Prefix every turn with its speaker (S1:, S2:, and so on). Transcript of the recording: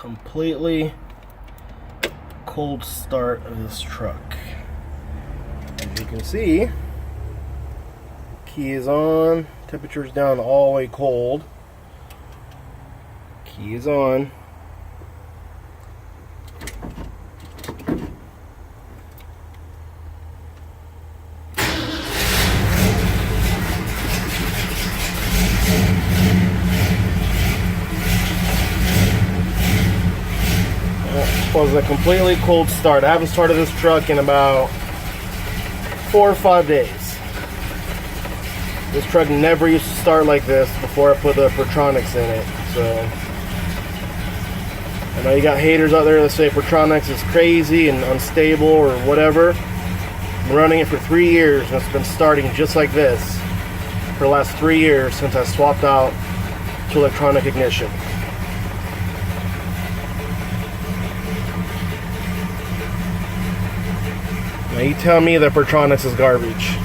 S1: completely cold start of this truck. As you can see, key is on, temperature's down all the way cold. Key is on. Was a completely cold start. I haven't started this truck in about 4 or 5 days. This truck never used to start like this before I put the pertronix in it. So I know you got haters out there that say pertronix is crazy and unstable or whatever. I've been running it for 3 years and it's been starting just like this for the last 3 years since I swapped out to electronic ignition. Now you tell me that pertronix is garbage.